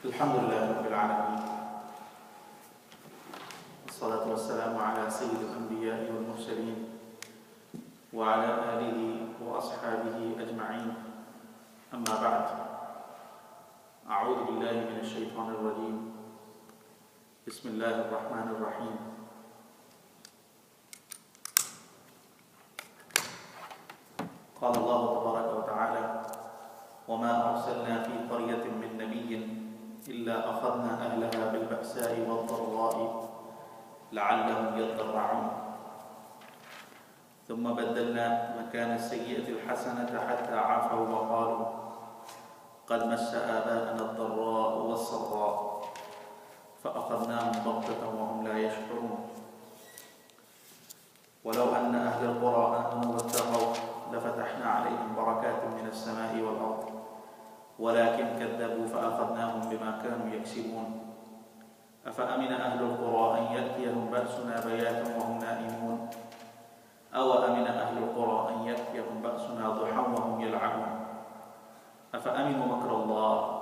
الحمد لله رب العالمين والصلاة والسلام على سيد الأنبياء والمرسلين وعلى آله وأصحابه أجمعين أما بعد أعوذ بالله من الشيطان الرجيم بسم الله الرحمن الرحيم قال الله تبارك وتعالى وما أرسلنا في قرية من نبي إلا أخذنا أهلها بالبأساء والضراء لعلهم يضرعون ثم بدلنا مكان السيئة الحسنة حتى عفوا وقالوا قد مس آباءنا الضراء والسراء فأخذناهم بغتة وهم لا يشعرون ولو أن أهل القرى آمنوا واتقوا لفتحنا عليهم بركات من السماء والأرض ولكن كذبوا فأخذناهم بما كانوا يكسبون أفأمن أهل القرى أن يأتيهم بأسنا بياتا وهم نائمون أو أمن أهل القرى أن يأتيهم بأسنا ضحى وهم يلعبون أفأمنوا مكر الله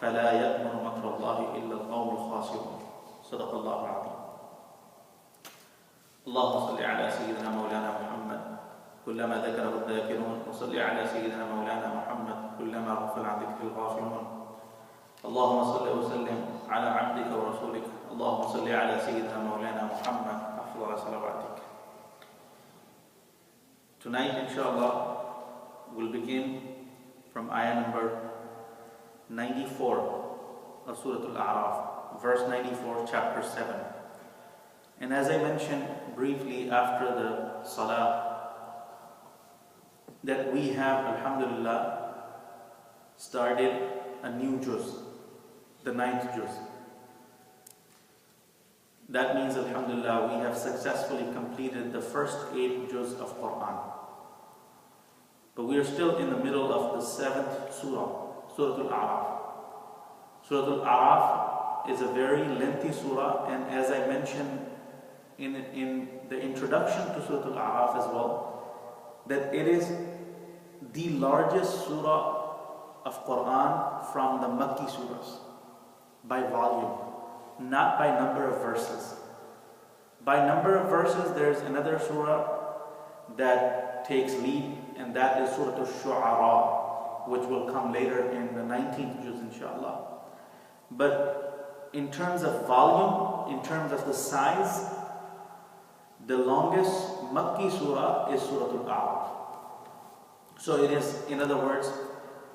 فلا يأمن مكر الله إلا القوم الخاسرون صدق الله العظيم. اللهم صل على سيدنا مولانا محمد كلما ذكره الذاكرون وصل على سيدنا مولانا محمد كلما غفل عن ذكر الغافلون. اللهم صل وسلم على عبدك ورسولك اللهم صل على سيدنا مولانا محمد أفضل صلواتك. Tonight inshallah we'll begin from ayah number 94 of Surah Al-A'raf, verse 94, chapter 7. And as I mentioned briefly after the salah, that we have, alhamdulillah, started a new juz, the 9th juz. That means, alhamdulillah, we have successfully completed the first 8 juz of Quran. But we are still in the middle of the 7th surah, Surah Al-A'raf. Surah Al-A'raf is a very lengthy surah, and as I mentioned in the introduction to Surah Al-A'raf as well, that it is the largest surah of Quran from the Makki surahs by volume, not by number of verses. By number of verses, there's another surah that takes lead, and that is Surah Al-Shu'ara, which will come later in the 19th juz, inshallah. But in terms of volume, in terms of the size, the longest Makki surah is Surah Al-A'raf. So it is, in other words,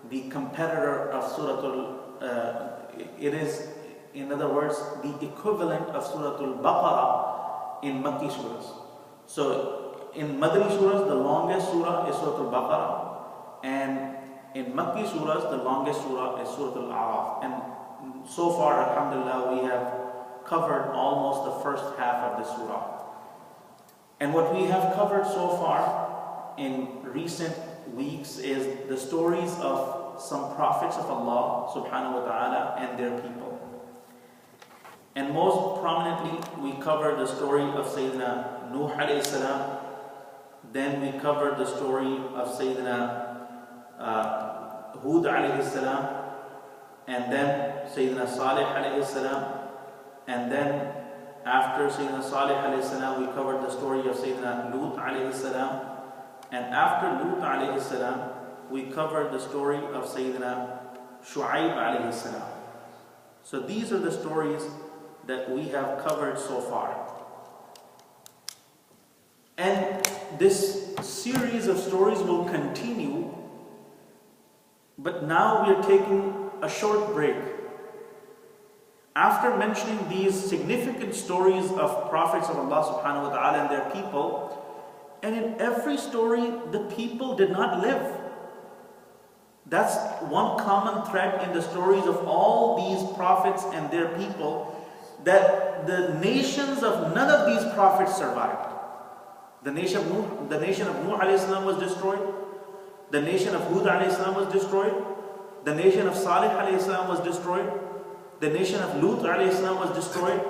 the competitor of it is, in other words, the equivalent of Surah Al-Baqarah in Makki surahs. So in Madani surahs, the longest surah is Surah Al-Baqarah, and in Makki surahs, the longest surah is Surah Al-A'raf. And so far, alhamdulillah, we have covered almost the first half of the surah. And what we have covered so far in recent weeks is the stories of some prophets of Allah subhanahu wa ta'ala and their people. And most prominently, we covered the story of Sayyidina Nuh alayhi salam. Then we covered the story of Sayyidina Hud alayhi salam. And then Sayyidina Salih alayhi salam. And then after Sayyidina Salih alayhi salam, we covered the story of Sayyidina Lut alayhi salam. And after Lut alayhi salam, we covered the story of Sayyidina Shu'aib alayhi salam. So these are the stories that we have covered so far. And this series of stories will continue, but now we are taking a short break. After mentioning these significant stories of prophets of Allah subhanahu wa ta'ala and their people, and in every story, the people did not live. That's one common thread in the stories of all these prophets and their people, that the nations of none of these prophets survived. The nation of Nuh alayhi salam was destroyed. The nation of Hud alayhi salam was destroyed. The nation of Salih alayhi salam was destroyed. The nation of Lut alayhi salam was destroyed.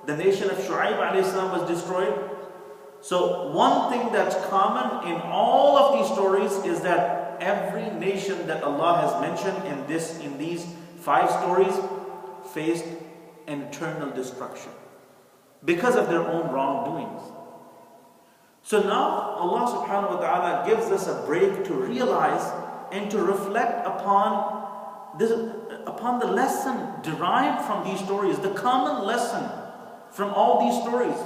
The nation of Shu'aib alayhi salam was destroyed. So one thing that's common in all of these stories is that every nation that Allah has mentioned in these 5 stories faced an eternal destruction because of their own wrongdoings. So now Allah subhanahu wa ta'ala gives us a break to realize and to reflect upon the lesson derived from these stories, the common lesson from all these stories.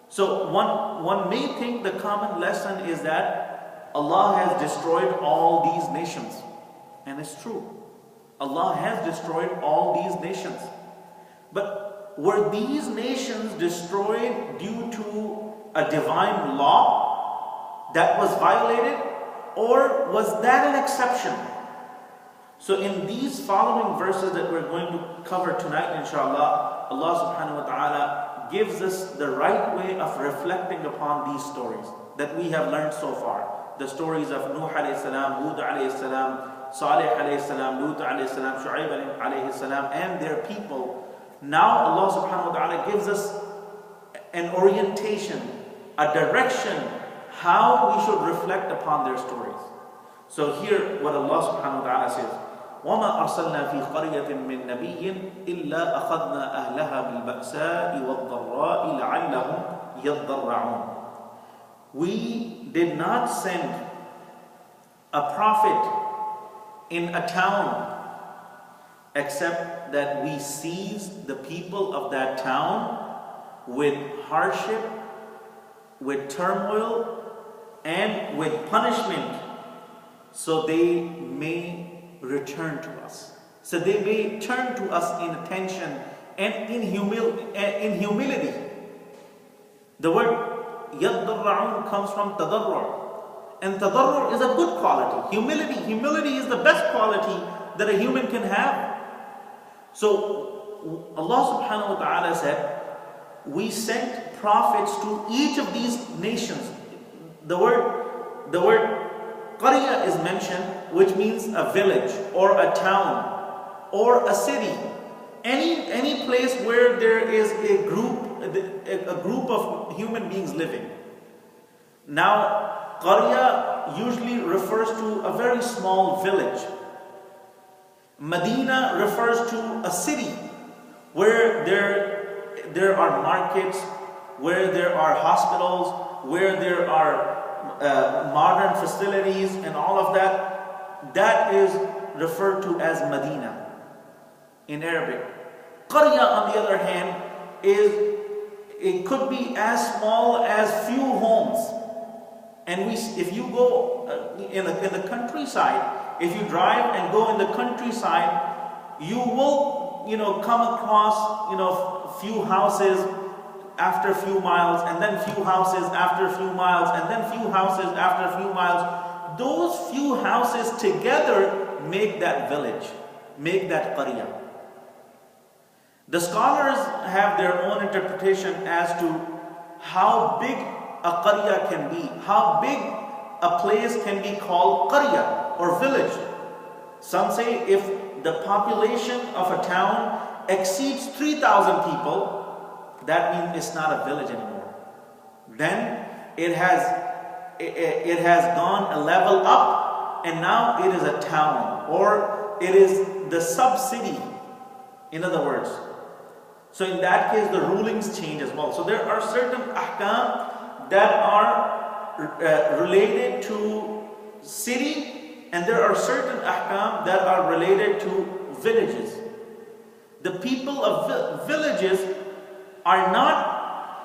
So one may think the common lesson is that Allah has destroyed all these nations. And it's true. Allah has destroyed all these nations. But were these nations destroyed due to a divine law that was violated, or was that an exception? So in these following verses that we're going to cover tonight, inshallah, Allah subhanahu wa ta'ala gives us the right way of reflecting upon these stories that we have learned so far. The stories of Nuh alayhi salam, Hud alayhi salam, Salih alayhi salam, Lut alayhi salam, Shu'aib alayhi salam, and their people. Now Allah subhanahu wa ta'ala gives us an orientation, a direction, how we should reflect upon their stories. So here what Allah subhanahu wa ta'ala says, وَمَا أَرْسَلْنَا فِي قَرْيَةٍ مِّن نَبِيٍّ إِلَّا أَخَذْنَا أَهْلَهَا بِالْبَأْسَاءِ وَالضَّرَّاءِ لَعَلَّهُمْ يَضَّرَّعُونَ. We did not send a prophet in a town except that we seized the people of that town with hardship, with turmoil, and with punishment, so they may return to us. So they may turn to us in attention and in humility. The word يَضَّرَّعُونَ comes from tadarru'. And tadarru' is a good quality. Humility is the best quality that a human can have. So Allah subhanahu wa ta'ala said, we sent prophets to each of these nations. The word qarya is mentioned, which means a village or a town or a city. Any place where there is a group of human beings living. Now, qarya usually refers to a very small village. Medina refers to a city where there are markets, where there are hospitals, where there are modern facilities and all of that. That is referred to as Medina in Arabic. Qarya, on the other hand, it could be as small as few homes. And if you go in the countryside, if you drive and go in the countryside, you will come across few houses after a few miles, and then few houses after a few miles, and then few houses after a few miles. Those few houses together make that village, make that qarya. The scholars have their own interpretation as to how big a qarya can be, how big a place can be called qarya or village. Some say if the population of a town exceeds 3,000 people, that means it's not a village anymore. Then it has gone a level up, and now it is a town, or it is the sub-city, in other words. So in that case, the rulings change as well. So there are certain ahkam that are related to city, and there are certain ahkam that are related to villages. The people of villages are not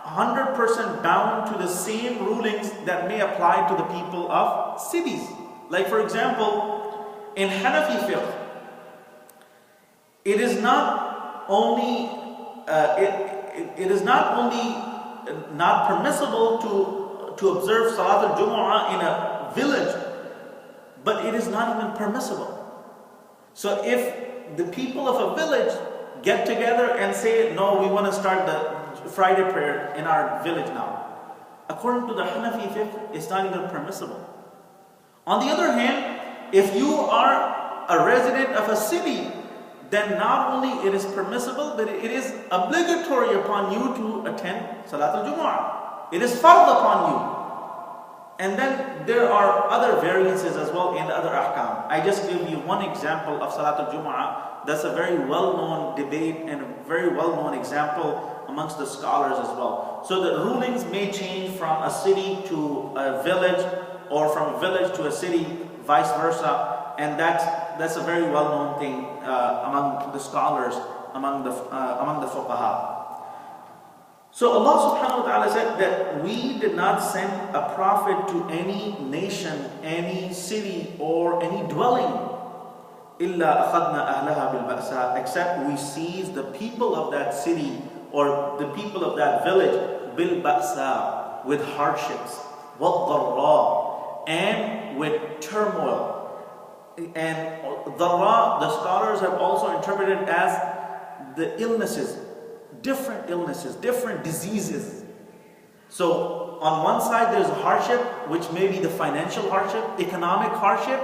100% bound to the same rulings that may apply to the people of cities. Like for example, in Hanafi fiqh, it is not only not permissible to observe Salat al-Jumu'ah in a village, but it is not even permissible. So if the people of a village get together and say, no, we want to start the Friday prayer in our village now, according to the Hanafi fiqh, it's not even permissible. On the other hand, if you are a resident of a city, then not only it is permissible, but it is obligatory upon you to attend Salat al-Jumu'ah. It is fard upon you. And then there are other variances as well in the other ahkam. I just give you one example of Salatul Jumu'ah. That's a very well-known debate and a very well-known example amongst the scholars as well. So the rulings may change from a city to a village, or from a village to a city, vice versa. And that's a very well-known thing among the scholars, among the fuqaha. So Allah subhanahu wa ta'ala said that we did not send a prophet to any nation, any city, or any dwelling, إِلَّا أَخَذْنَا أَهْلَهَا بِالْبَأْسَاءِ, except we seized the people of that city or the people of that village بِالْبَأْسَاءِ, with hardships, وَالضَّرَّاءِ, and with turmoil. And dharra, the scholars have also interpreted as the illnesses, different diseases. So on one side there's a hardship, which may be the financial hardship, economic hardship,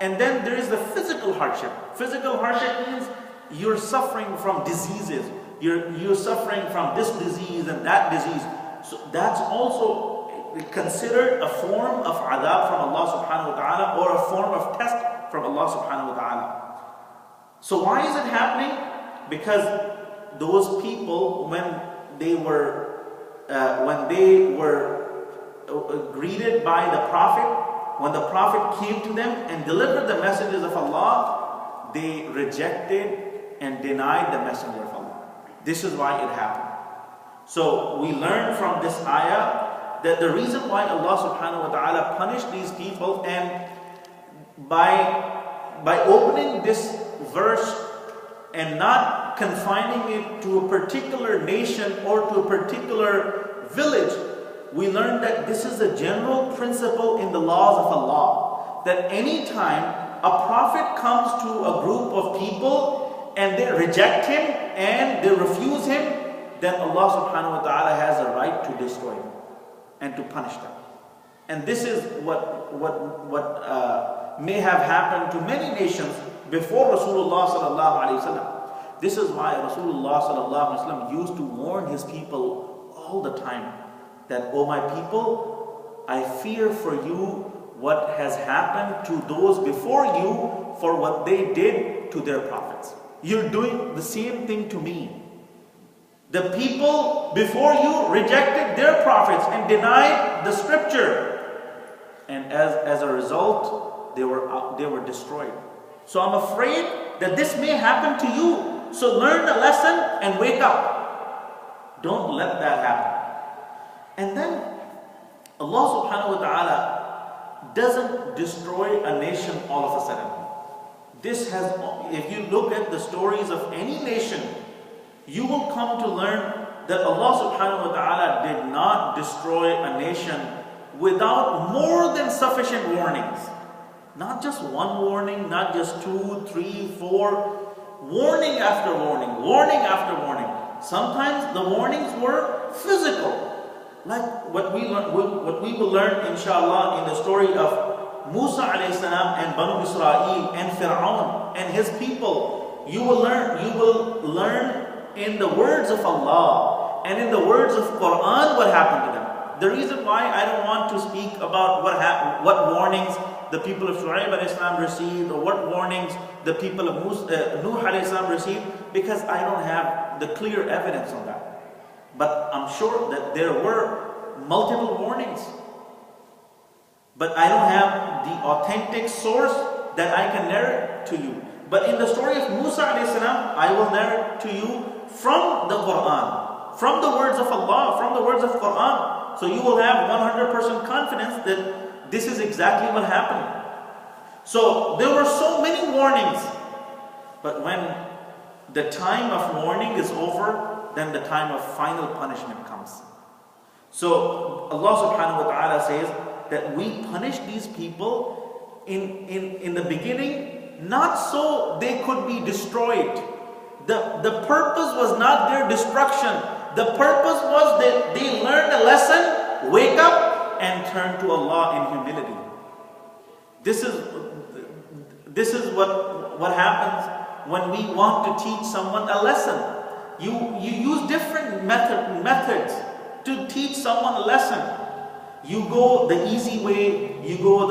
and then there is the physical hardship. Physical hardship means you're suffering from diseases, you're suffering from this disease and that disease. So that's also considered a form of adab from Allah subhanahu wa ta'ala, or a form of test from Allah subhanahu wa ta'ala. So why is it happening? Because those people, when they were greeted by the Prophet, when the Prophet came to them and delivered the messages of Allah, they rejected and denied the messenger of Allah. This is why it happened. So we learn from this ayah that the reason why Allah subhanahu wa ta'ala punished these people, and by opening this verse and not confining it to a particular nation or to a particular village, we learn that this is a general principle in the laws of Allah, that anytime a prophet comes to a group of people and they reject him and they refuse him, then Allah subhanahu wa ta'ala has a right to destroy them and to punish them. And this is what may have happened to many nations before Rasulullah sallallahu alaihi wasallam. This is why Rasulullah sallallahu alaihi wasallam used to warn his people all the time that, "O my people, I fear for you what has happened to those before you for what they did to their prophets. You're doing the same thing to me. The people before you rejected their prophets and denied the scripture, and as a result, they were destroyed. So I'm afraid that this may happen to you. So learn the lesson and wake up. Don't let that happen." And then Allah subhanahu wa ta'ala doesn't destroy a nation all of a sudden. If you look at the stories of any nation, you will come to learn that Allah subhanahu wa ta'ala did not destroy a nation without more than sufficient warnings. Not just one warning, not just 2, 3, 4, warning after warning, warning after warning. Sometimes the warnings were physical, like what we will learn inshallah in the story of Musa alayhi salam and Banu Israel and Fir'aun and his people. You will learn in the words of Allah and in the words of Quran what happened to them. The reason why I don't want to speak about what warnings the people of Shu'aib alayhi salam received, or what warnings the people of Nuh alayhi salam received, because I don't have the clear evidence on that. But I'm sure that there were multiple warnings. But I don't have the authentic source that I can narrate to you. But in the story of Musa alayhi salam, I will narrate to you from the Quran, from the words of Allah, from the words of Quran. So you will have 100% confidence that this is exactly what happened. So there were so many warnings, but when the time of warning is over, then the time of final punishment comes. So Allah subhanahu wa ta'ala says that we punish these people in the beginning, not so they could be destroyed. The purpose was not their destruction. The purpose was that they learned a lesson, wake up, and turn to Allah in humility. This is what happens when we want to teach someone a lesson. You use different methods to teach someone a lesson. You go the easy way, you go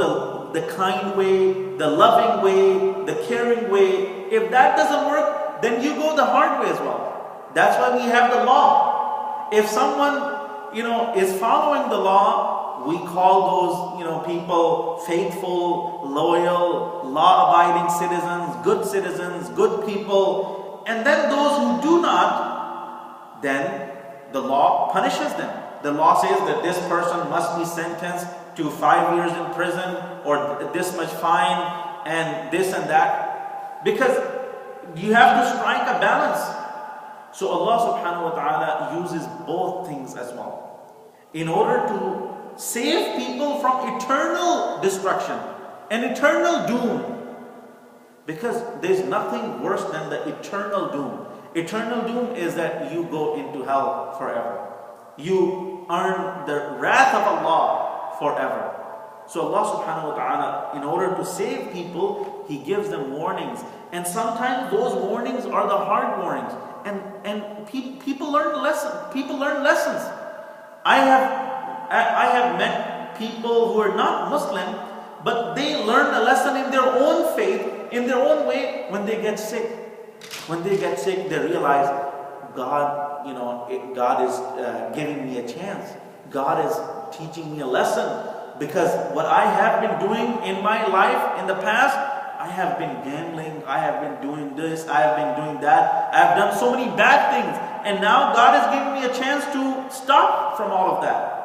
the kind way, the loving way, the caring way. If that doesn't work, then you go the hard way as well. That's why we have the law. If someone, is following the law, we call those, people faithful, loyal, law-abiding citizens, good people. And then those who do not, then the law punishes them. The law says that this person must be sentenced to 5 years in prison or this much fine and this and that. Because you have to strike a balance. So Allah subhanahu wa ta'ala uses both things as well. In order to save people from eternal destruction and eternal doom. Because there's nothing worse than the eternal doom. Eternal doom is that you go into hell forever. You earn the wrath of Allah forever. So Allah subhanahu wa ta'ala, in order to save people, He gives them warnings. And sometimes those warnings are the hard warnings. And people learn lessons. People learn lessons. I have met people who are not Muslim, but they learn a lesson in their own faith, in their own way, when they get sick. When they get sick, they realize, God, God is giving me a chance. God is teaching me a lesson. Because what I have been doing in my life in the past, I have been gambling, I have been doing this, I have been doing that. I have done so many bad things. And now God is giving me a chance to stop from all of that.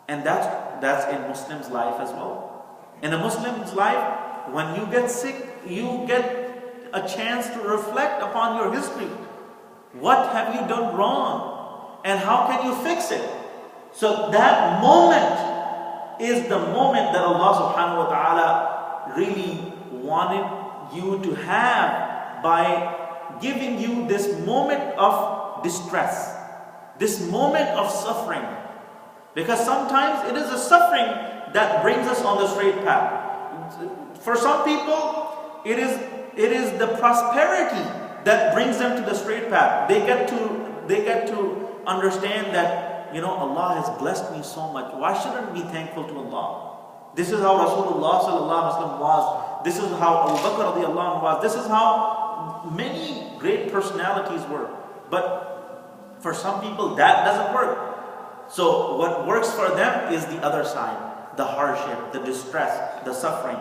And that's in Muslim's life as well. In a Muslim's life, when you get sick, you get a chance to reflect upon your history. What have you done wrong? And how can you fix it? So that moment is the moment that Allah subhanahu wa ta'ala really wanted you to have by giving you this moment of distress, this moment of suffering. Because sometimes it is the suffering that brings us on the straight path. For some people, it is the prosperity that brings them to the straight path. They get to understand that, Allah has blessed me so much. Why shouldn't we be thankful to Allah? This is how Rasulullah sallallahu alaihi wasallam was. This is how Abu Bakr radiallahu anhu was. This is how many great personalities were. But for some people, that doesn't work. So what works for them is the other side, the hardship, the distress, the suffering.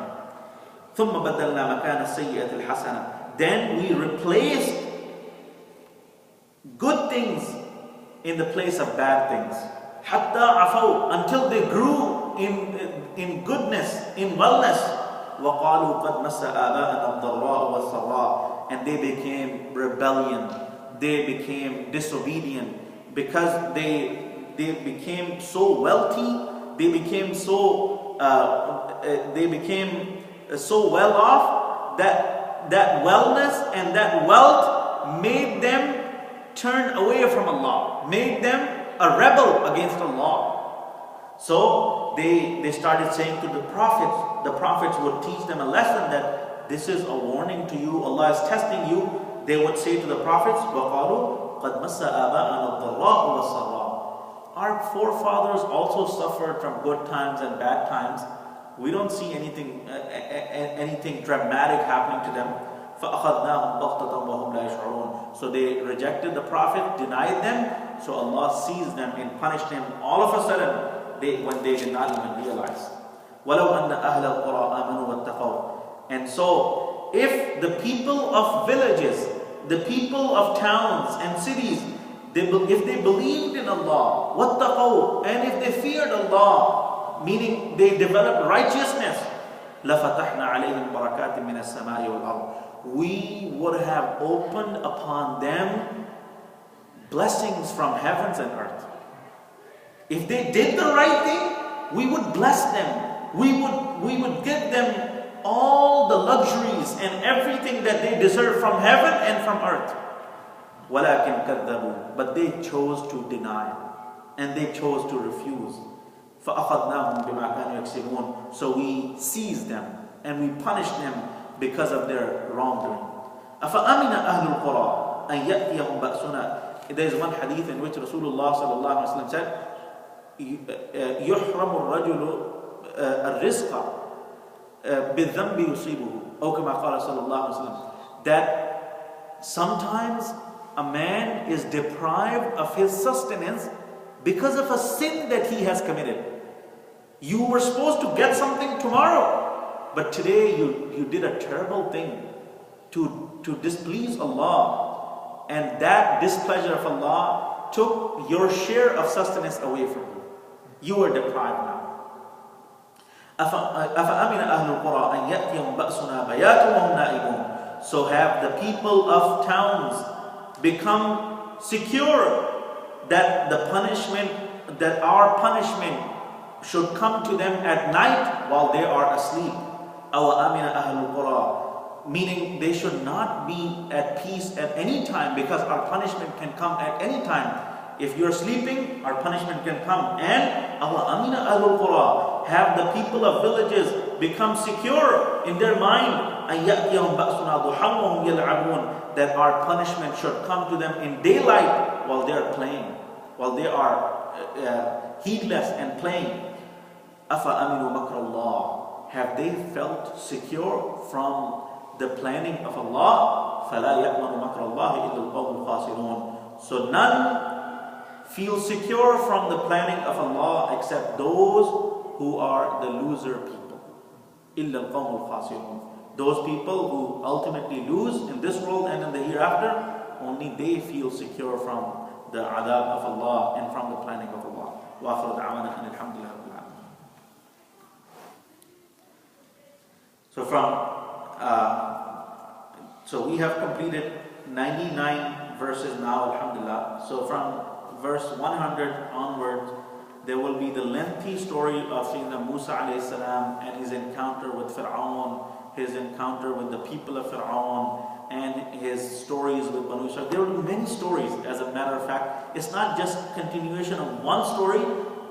ثُمَّ بَدَّلْنَا مَكَانَ السَّيِّئَةِ الْحَسَنَةِ. Then we replaced good things in the place of bad things. حَتَّى عَفَوْا. Until they grew in goodness, in wellness. وَقَالُوا قَدْ مَسَّ آبَاءَنَا الضَّرَّاءُ وَالسَّرَّاءُ. And they became rebellion. They became disobedient. Because they became so wealthy, they became so well off that wellness and that wealth made them turn away from Allah, made them a rebel against Allah. So they started saying to the prophets would teach them a lesson that this is a warning to you, Allah is testing you. They would say to the prophets, وَقَالُوا قَدْ مَسَّ آبَاءَنَا الضَّرَّاءُ وَالسَّرَّاءُ. Our forefathers also suffered from good times and bad times. We don't see anything dramatic happening to them. فَأَخَذْنَاهُمْ بَغْتَةً وَهُمْ لَا يَشْعُرُونَ. So they rejected the Prophet, denied them. So Allah seized them and punished them all of a sudden when they did not even realize. وَلَوْ أَنَّ أَهْلَ الْقُرَىٰ آمَنُوا وَاتَّقَوْا. And so if the people of villages, the people of towns and cities, if they believed in Allah, وَاتَّقَوْا, and if they feared Allah, meaning they developed righteousness, لَفَتَحْنَا عَلَيْهِمْ بَرَكَاتٍ مِنَ السَّمَاءِ وَالْأَرْضِ. We would have opened upon them blessings from heavens and earth. If they did the right thing, we would bless them. We would give them all the luxuries and everything that they deserve from heaven and from earth. وَلَكِنْ كَذَّبُوا. But they chose to deny and they chose to refuse. فَأَخَذْنَاهُمْ بِمَا كَانُوا يَكْسِبُونَ. So we seized them and we punished them because of their wrongdoing. أَفَأَمِنَ أَهْلُ الْقُرَىٰ أَنْ يَأْتِيَهُمْ بَأْسُنَا. There is one hadith in which Rasulullah sallallahu alaihi wasallam said, يحرم الرجل الرزق بالذنب يصيبه أو كما قال صلى الله عليه وسلم, that sometimes a man is deprived of his sustenance because of a sin that he has committed. You were supposed to get something tomorrow, but today you did a terrible thing to displease Allah, and that displeasure of Allah took your share of sustenance away from you. You are deprived now. أَفَأَمِنَ أَهْلُ الْقُرَىٰ أَنْ يَأْتِيَهُمْ بَأْسُنَا بَيَاتٌ وَهُمْ نَائِمُونَ. So have the people of towns become secure that our punishment should come to them at night while they are asleep. أَوَ أَمِنَ أَهْلُ الْقُرَىٰ, meaning they should not be at peace at any time, because our punishment can come at any time. If you're sleeping, our punishment can come. And أَوَ أَمِنَ أَهْلُ الْقُرَىٰ, have the people of villages become secure in their mind أَنْ يَأْتِيَهُمْ بَأْسُنَا ضُحًى وَهُمْ يَلْعَبُونَ, that our punishment should come to them in daylight while they are playing, while they are heedless and playing. أَفَأَمِنُوا مَكْرَ اللَّهِ, have they felt secure from the planning of Allah? فَلَا يَأْمَنُ مَكْرَ اللَّهِ إِلَّا الْقَوْمُ الْخَاسِرُونَ. So none feel secure from the planning of Allah except those who are the loser people. إِلَّا الْقَوْمُ الْخَاسِرُونَ. Those people who ultimately lose in this world and in the hereafter, only they feel secure from the adab of Allah and from the planning of Allah. وَآخِرُ دَعْوَانَا أَنِ الْحَمْدُ لِلَّهِ رَبِّل عَالَمِينَ. So we have completed 99 verses now, alhamdulillah. So from verse 100 onwards, there will be the lengthy story of Sayyidina Musa alayhi salam and his encounter with Fir'aun, his encounter with the people of Fir'aun, and his stories with Banu Israel. There will be many stories, as a matter of fact. It's not just continuation of one story,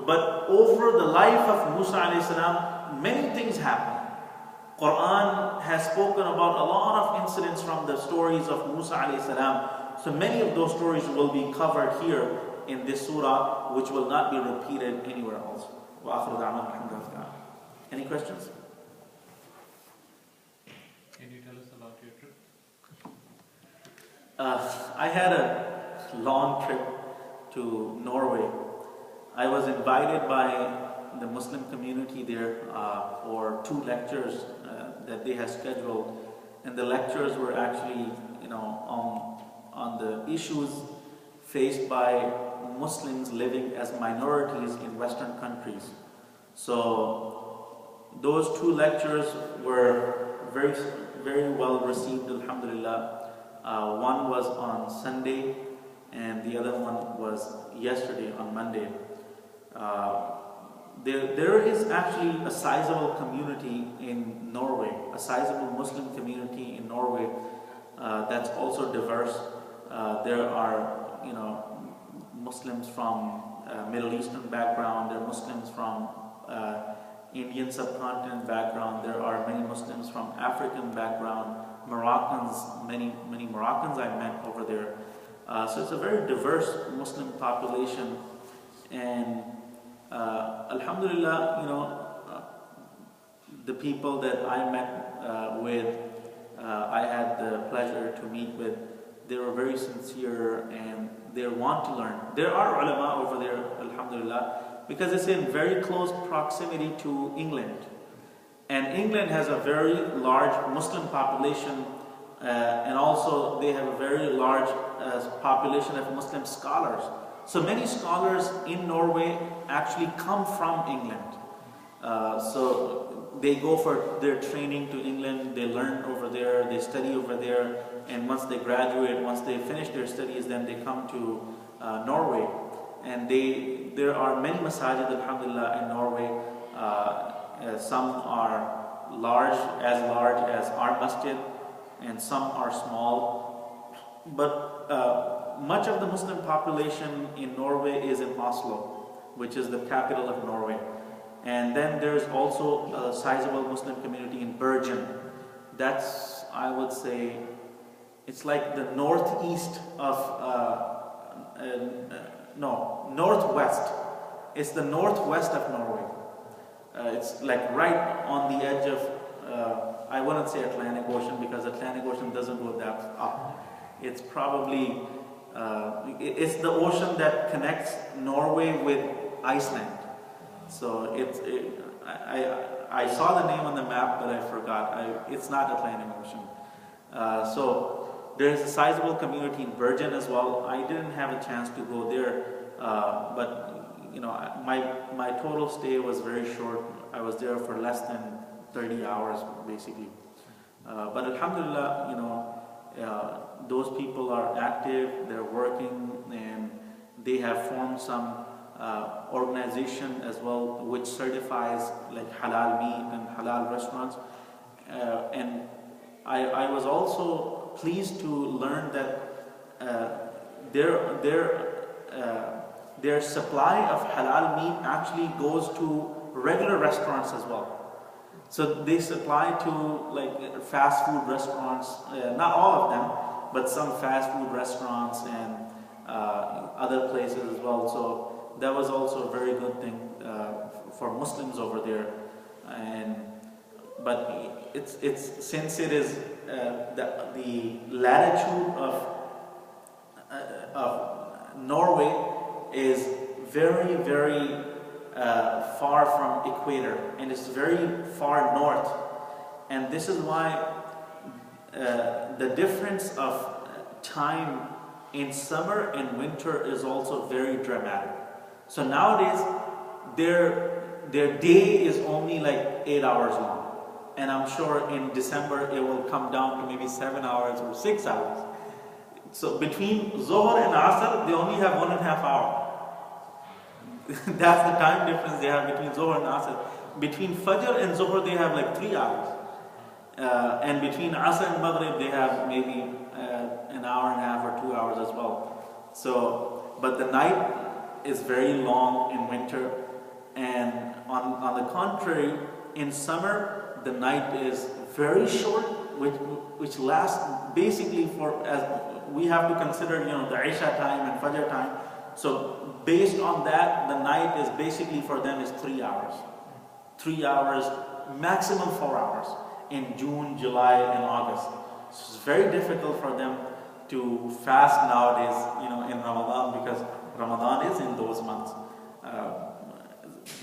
but over the life of Musa alayhi salam, many things happen. Quran has spoken about a lot of incidents from the stories of Musa alayhi salam. So many of those stories will be covered here in this surah, which will not be repeated anywhere else. Any questions? Can you tell us about your trip? I had a long trip to Norway. I was invited by the Muslim community there for 2 lectures that they had scheduled, and the lectures were actually, on the issues faced by Muslims living as minorities in Western countries. So those 2 lectures were very, very well received, alhamdulillah. One was on Sunday and the other one was yesterday on Monday. There is actually a sizable community in Norway, a sizable Muslim community in Norway that's also diverse. There are, Muslims from Middle Eastern background, there are Muslims from Indian subcontinent background, there are many Muslims from African background, Moroccans, many Moroccans I met over there. So it's a very diverse Muslim population, and alhamdulillah, the people that I met with, I had the pleasure to meet with, they were very sincere and they want to learn. There are ulama over there, alhamdulillah, because it's in very close proximity to England. And England has a very large Muslim population, and also they have a very large population of Muslim scholars. So many scholars in Norway actually come from England. So they go for their training to England, they learn over there, they study over there, and once they graduate, once they finish their studies, then they come to Norway. And there are many masajid, alhamdulillah, in Norway. Some are large as our masjid, and some are small. But much of the Muslim population in Norway is in Oslo, which is the capital of Norway. And then there's also a sizable Muslim community in Bergen. That's, I would say, it's like the northwest It's the northwest of Norway. It's like right on the edge of, I wouldn't say Atlantic Ocean because Atlantic Ocean doesn't go that up. It's probably, it's the ocean that connects Norway with Iceland. So I saw the name on the map, but I forgot. It's not Atlantic Ocean. So there's a sizable community in Bergen as well. I didn't have a chance to go there, but my total stay was very short. I was there for less than 30 hours, basically. But alhamdulillah, those people are active, they're working, and they have formed some organization as well which certifies like halal meat and halal restaurants. And I was also pleased to learn that their supply of halal meat actually goes to regular restaurants as well. So they supply to like fast food restaurants, not all of them, but some fast food restaurants and other places as well. So that was also a very good thing for Muslims over there. But it's since it is the latitude of Norway is very, very far from equator, and it's very far north, and this is why the difference of time in summer and winter is also very dramatic. So nowadays their day is only like 8 hours long, and I'm sure in December it will come down to maybe 7 hours or 6 hours. So between Zohar and Asr they only have 1.5 hours. That's the time difference they have between Zohar and Asr. Between Fajr and Zohar they have like 3 hours. And between Asr and Maghrib they have maybe 1.5 hours or 2 hours as well. So, but the night is very long in winter, and on the contrary, in summer the night is very short, which lasts basically for, as we have to consider, the Isha time and Fajr time. So based on that, the night is basically for them is 3 hours. 3 hours, maximum 4 hours in June, July, and August. So it's very difficult for them to fast nowadays, in Ramadan, because Ramadan is in those months.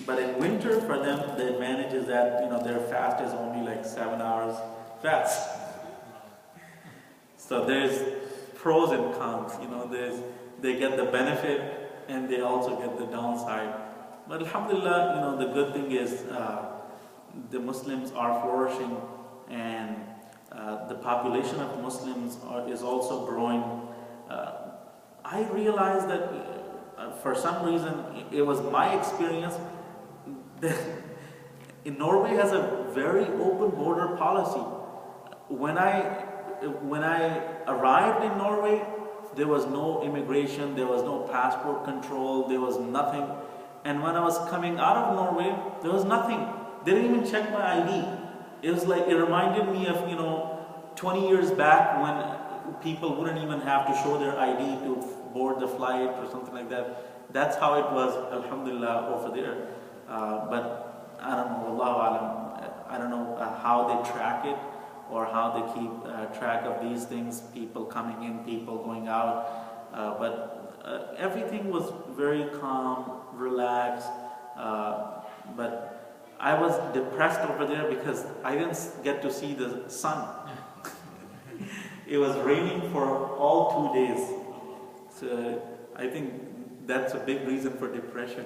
But in winter for them, the advantage is that, their fast is only like 7 hours fast. So there's pros and cons, they get the benefit and they also get the downside. But alhamdulillah, the good thing is the Muslims are flourishing, and the population of Muslims is also growing. I realized that for some reason, it was my experience that Norway has a very open border policy. When I arrived in Norway, there was no immigration, there was no passport control, there was nothing. And when I was coming out of Norway, there was nothing. They didn't even check my ID. It was like, it reminded me of, 20 years back when people wouldn't even have to show their ID to board the flight or something like that. That's how it was, alhamdulillah, over there. But I don't know, Wallahu alam, I don't know how they track it, or how they keep track of these things, people coming in, people going out. But everything was very calm, relaxed. But I was depressed over there because I didn't get to see the sun. It was raining for all 2 days. So I think that's a big reason for depression.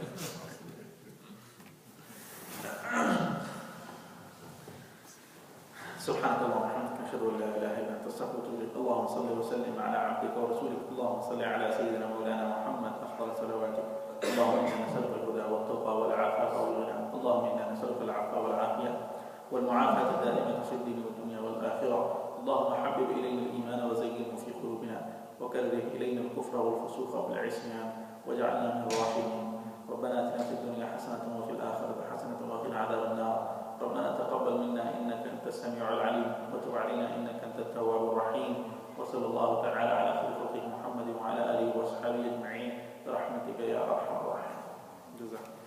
سبحانك اللهم وبحمدك نشهد ان لا اله الا انت نستغفرك ونتوب اليك. اللهم صل وسلم على عبدك ورسولك. اللهم صل على سيدنا مولانا محمد افضل صلواتك. اللهم انا نسالك الهدى والتقى والعفاف والغنى. اللهم انا نسالك العفو والعافيه والمعافاه الدائمه في الدين والدنيا والاخره. اللهم حبب الينا الايمان وزينه في قلوبنا وكره الينا الكفر والفسوق والعصيان واجعلنا من الراشدين. ربنا اتنا في الدنيا حسنه وفي الاخره حسنه وقنا عذاب النار. ربنا تقبل منا انك انت السميع العليم وتب علينا انك انت التواب الرحيم. وصلى الله تعالى على خير خلقه محمد وعلى اله وصحبه اجمعين برحمتك يا ارحم الراحمين. Jazakallah.